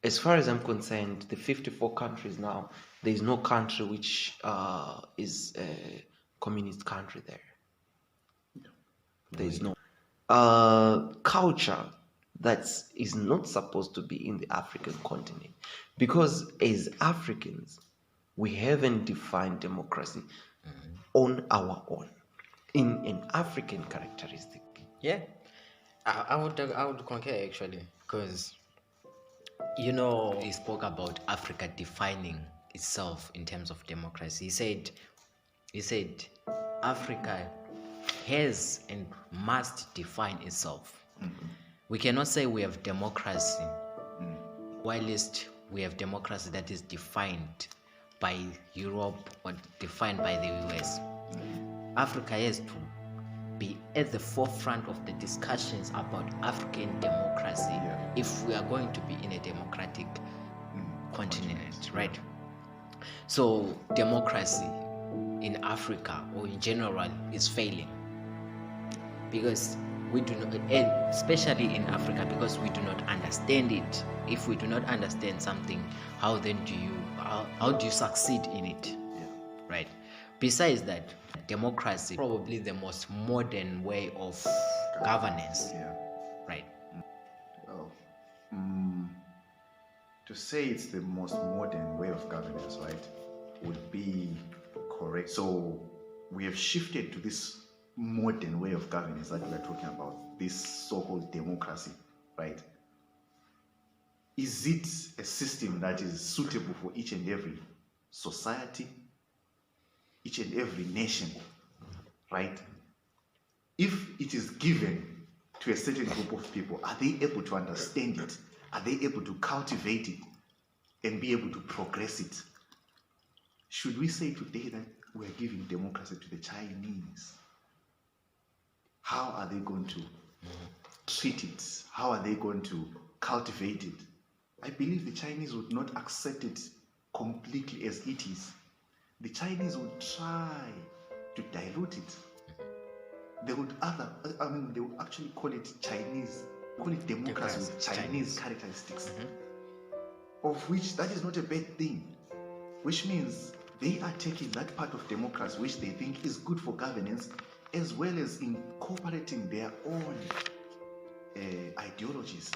as far as I'm concerned, the 54 countries now, there is no country which is a communist country there. There is no culture that is not supposed to be in the African continent, because as Africans, we haven't defined democracy on our own in an African characteristic. Yeah, I would concur actually, because he spoke about Africa defining itself in terms of democracy. He said Africa has and must define itself. We cannot say we have democracy whilst we have democracy that is defined by Europe or defined by the US. Africa has to be at the forefront of the discussions about African democracy if we are going to be in a democratic continent, right? So democracy in Africa or in general is failing because we do not, and especially in Africa, because we do not understand it. If we do not understand something, how then how do you succeed in it? Right? Besides that, democracy probably the most modern way of governance. Right? Well, to say it's the most modern way of governance, right, would be correct. So we have shifted to this modern way of governance that we are talking about, this so-called democracy, right? Is it a system that is suitable for each and every society, each and every nation, right? If it is given to a certain group of people, are they able to understand it? Are they able to cultivate it and be able to progress it? Should we say today that we are giving democracy to the Chinese? How are they going to treat it? How are they going to cultivate it? I believe the Chinese would not accept it completely as it is. The Chinese would try to dilute it. They would they would actually call it Chinese, call it democracy with Chinese characteristics, of which that is not a bad thing, which means they are taking that part of democracy which they think is good for governance, as well as incorporating their own ideologies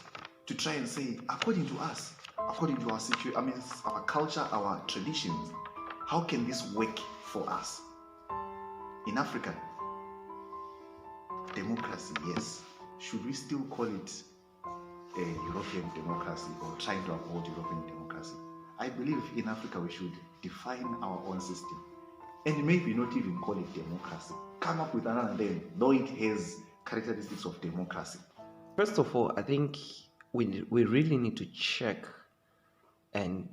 to try and say, according to us, according to our situation, our culture, our traditions, how can this work for us? In Africa, democracy, yes. Should we still call it a European democracy or trying to uphold European democracy? I believe in Africa we should define our own system and maybe not even call it democracy. Come up with another name, though it has characteristics of democracy. First of all, I think we really need to check and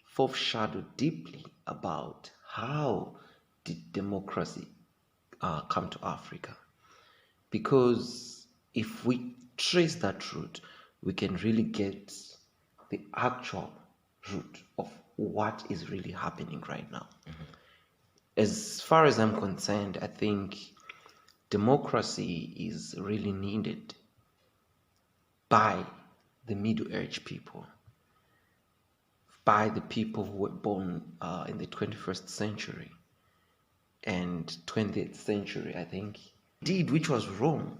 foreshadow deeply about how did democracy come to Africa. Because if we trace that route, we can really get the actual root of what is really happening right now. As far as I'm concerned, I think democracy is really needed by the Middle Age people, by the people who were born in the 21st century and 20th century, I think. Did, which was wrong,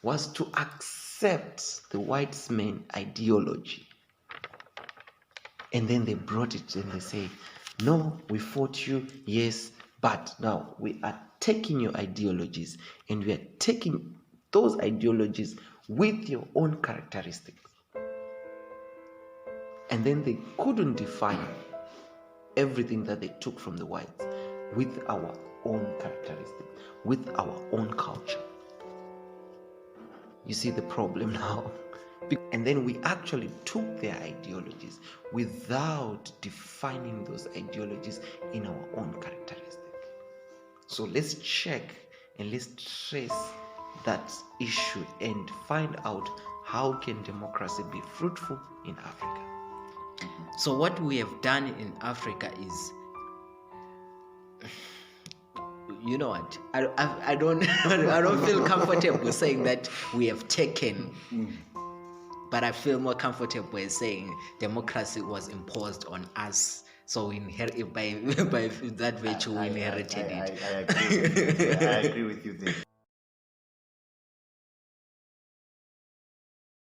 was to accept the white man ideology. And then they brought it and they say, no, we fought you, yes, but now we are taking your ideologies and we are taking those ideologies with your own characteristics. And then they couldn't define everything that they took from the whites with our own characteristics, with our own culture. You see the problem now? And then we actually took their ideologies without defining those ideologies in our own characteristics. So let's check and let's trace that issue and find out how can democracy be fruitful in Africa. So what we have done in Africa is, you know what? I don't I don't feel comfortable saying that we have taken But I feel more comfortable in saying democracy was imposed on us. So we inherit by that virtue we inherited it. I agree with you. I agree with you there.